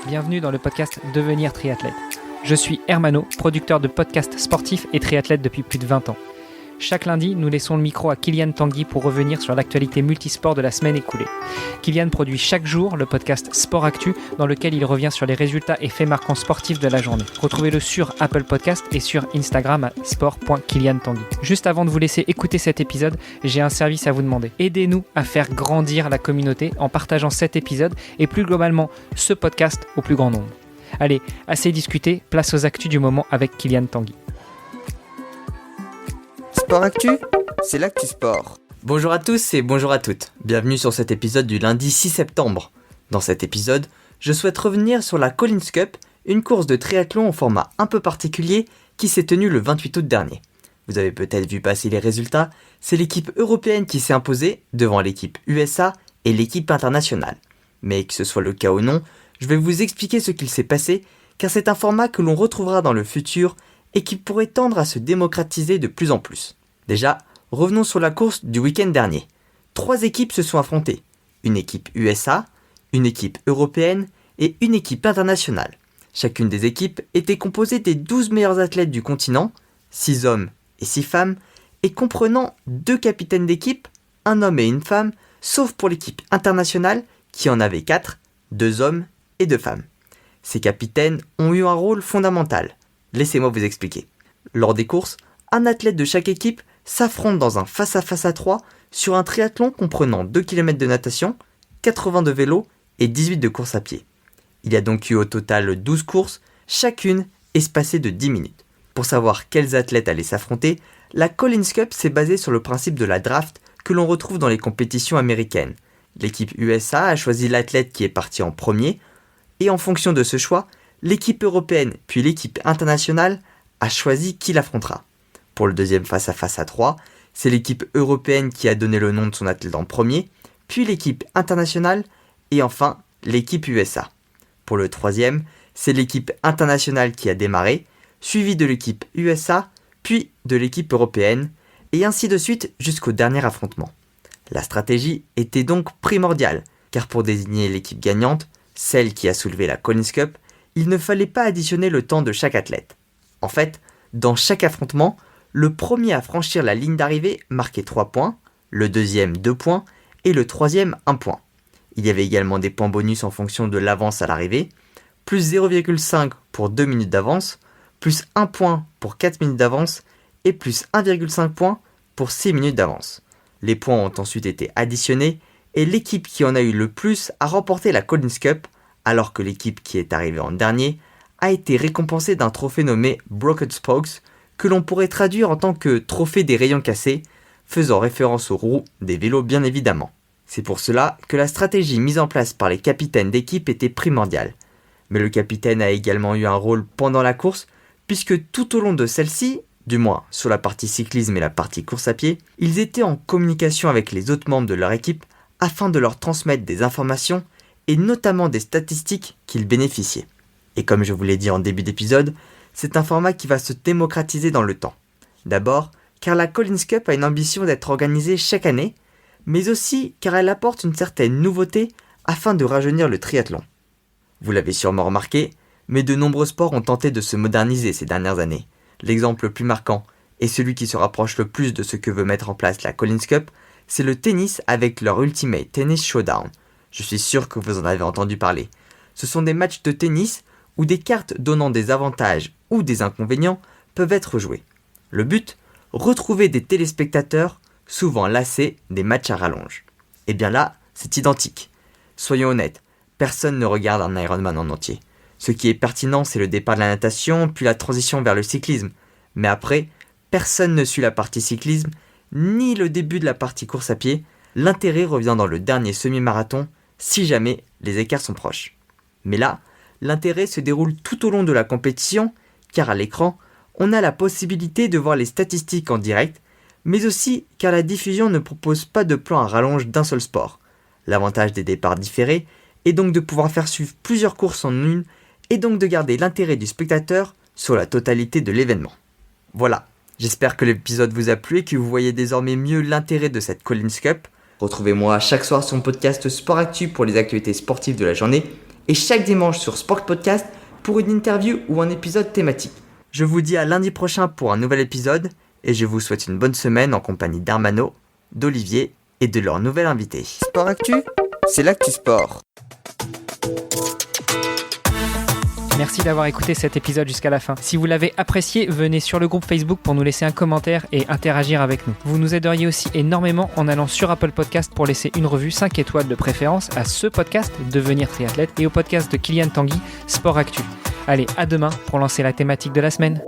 bienvenue dans le podcast Devenir triathlète. Je suis Hermano, producteur de podcasts sportifs et triathlète depuis plus de 20 ans. Chaque lundi, nous laissons le micro à Kylian Tanguy pour revenir sur l'actualité multisport de la semaine écoulée. Kylian produit chaque jour le podcast Sport Actu, dans lequel il revient sur les résultats et faits marquants sportifs de la journée. Retrouvez-le sur Apple Podcast et sur Instagram à sport.kyliantanguy. Juste avant de vous laisser écouter cet épisode, j'ai un service à vous demander. Aidez-nous à faire grandir la communauté en partageant cet épisode et plus globalement ce podcast au plus grand nombre. Allez, assez discuté, place aux actus du moment avec Kylian Tanguy. Sport Actu, c'est l'actu sport. Bonjour à tous et bonjour à toutes. Bienvenue sur cet épisode du lundi 6 septembre. Dans cet épisode, je souhaite revenir sur la Collins Cup, une course de triathlon au format un peu particulier qui s'est tenue le 28 août dernier. Vous avez peut-être vu passer les résultats, c'est l'équipe européenne qui s'est imposée devant l'équipe USA et l'équipe internationale. Mais que ce soit le cas ou non, je vais vous expliquer ce qu'il s'est passé, car c'est un format que l'on retrouvera dans le futur et qui pourrait tendre à se démocratiser de plus en plus. Déjà, revenons sur la course du week-end dernier. 3 équipes se sont affrontées. Une équipe USA, une équipe européenne et une équipe internationale. Chacune des équipes était composée des 12 meilleurs athlètes du continent, 6 hommes et 6 femmes, et comprenant 2 capitaines d'équipe, un homme et une femme, sauf pour l'équipe internationale qui en avait 4, 2 hommes et 2 femmes. Ces capitaines ont eu un rôle fondamental. Laissez-moi vous expliquer. Lors des courses, un athlète de chaque équipe s'affronte dans un face-à-face à 3 sur un triathlon comprenant 2 km de natation, 80 de vélo et 18 de course à pied. Il y a donc eu au total 12 courses, chacune espacée de 10 minutes. Pour savoir quels athlètes allaient s'affronter, la Collins Cup s'est basée sur le principe de la draft que l'on retrouve dans les compétitions américaines. L'équipe USA a choisi l'athlète qui est parti en premier, et en fonction de ce choix, l'équipe européenne puis l'équipe internationale a choisi qui l'affrontera. Pour le deuxième face-à-face à 3, c'est l'équipe européenne qui a donné le nom de son athlète en premier, puis l'équipe internationale et enfin l'équipe USA. Pour le troisième, c'est l'équipe internationale qui a démarré, suivie de l'équipe USA, puis de l'équipe européenne, et ainsi de suite jusqu'au dernier affrontement. La stratégie était donc primordiale, car pour désigner l'équipe gagnante, celle qui a soulevé la Collins Cup, il ne fallait pas additionner le temps de chaque athlète. En fait, dans chaque affrontement, le premier à franchir la ligne d'arrivée marquait 3 points, le deuxième 2 points et le troisième 1 point. Il y avait également des points bonus en fonction de l'avance à l'arrivée, plus 0,5 pour 2 minutes d'avance, plus 1 point pour 4 minutes d'avance et plus 1,5 point pour 6 minutes d'avance. Les points ont ensuite été additionnés et l'équipe qui en a eu le plus a remporté la Collins Cup, alors que l'équipe qui est arrivée en dernier a été récompensée d'un trophée nommé Broken Spokes, que l'on pourrait traduire en tant que trophée des rayons cassés, faisant référence aux roues des vélos bien évidemment. C'est pour cela que la stratégie mise en place par les capitaines d'équipe était primordiale. Mais le capitaine a également eu un rôle pendant la course, puisque tout au long de celle-ci, du moins sur la partie cyclisme et la partie course à pied, ils étaient en communication avec les autres membres de leur équipe afin de leur transmettre des informations et notamment des statistiques qu'ils bénéficiaient. Et comme je vous l'ai dit en début d'épisode, c'est un format qui va se démocratiser dans le temps. D'abord, car la Collins Cup a une ambition d'être organisée chaque année, mais aussi car elle apporte une certaine nouveauté afin de rajeunir le triathlon. Vous l'avez sûrement remarqué, mais de nombreux sports ont tenté de se moderniser ces dernières années. L'exemple le plus marquant, et celui qui se rapproche le plus de ce que veut mettre en place la Collins Cup, c'est le tennis avec leur Ultimate Tennis Showdown. Je suis sûr que vous en avez entendu parler. Ce sont des matchs de tennis où des cartes donnant des avantages ou des inconvénients peuvent être jouées. Le but, retrouver des téléspectateurs souvent lassés des matchs à rallonge. Et bien là, c'est identique. Soyons honnêtes, personne ne regarde un Ironman en entier. Ce qui est pertinent, c'est le départ de la natation, puis la transition vers le cyclisme. Mais après, personne ne suit la partie cyclisme, ni le début de la partie course à pied. L'intérêt revient dans le dernier semi-marathon, si jamais les écarts sont proches. Mais là, l'intérêt se déroule tout au long de la compétition, car à l'écran, on a la possibilité de voir les statistiques en direct, mais aussi car la diffusion ne propose pas de plan à rallonge d'un seul sport. L'avantage des départs différés est donc de pouvoir faire suivre plusieurs courses en une, et donc de garder l'intérêt du spectateur sur la totalité de l'événement. Voilà, j'espère que l'épisode vous a plu et que vous voyez désormais mieux l'intérêt de cette Collins Cup. Retrouvez-moi chaque soir sur mon podcast Sport Actu pour les actualités sportives de la journée et chaque dimanche sur Sport Podcast pour une interview ou un épisode thématique. Je vous dis à lundi prochain pour un nouvel épisode et je vous souhaite une bonne semaine en compagnie d'Hermano, d'Olivier et de leur nouvel invité. Sport Actu, c'est l'actu sport. Merci d'avoir écouté cet épisode jusqu'à la fin. Si vous l'avez apprécié, venez sur le groupe Facebook pour nous laisser un commentaire et interagir avec nous. Vous nous aideriez aussi énormément en allant sur Apple Podcast pour laisser une revue 5 étoiles de préférence à ce podcast Devenir triathlète et au podcast de Kylian Tanguy, Sport Actu. Allez, à demain pour lancer la thématique de la semaine.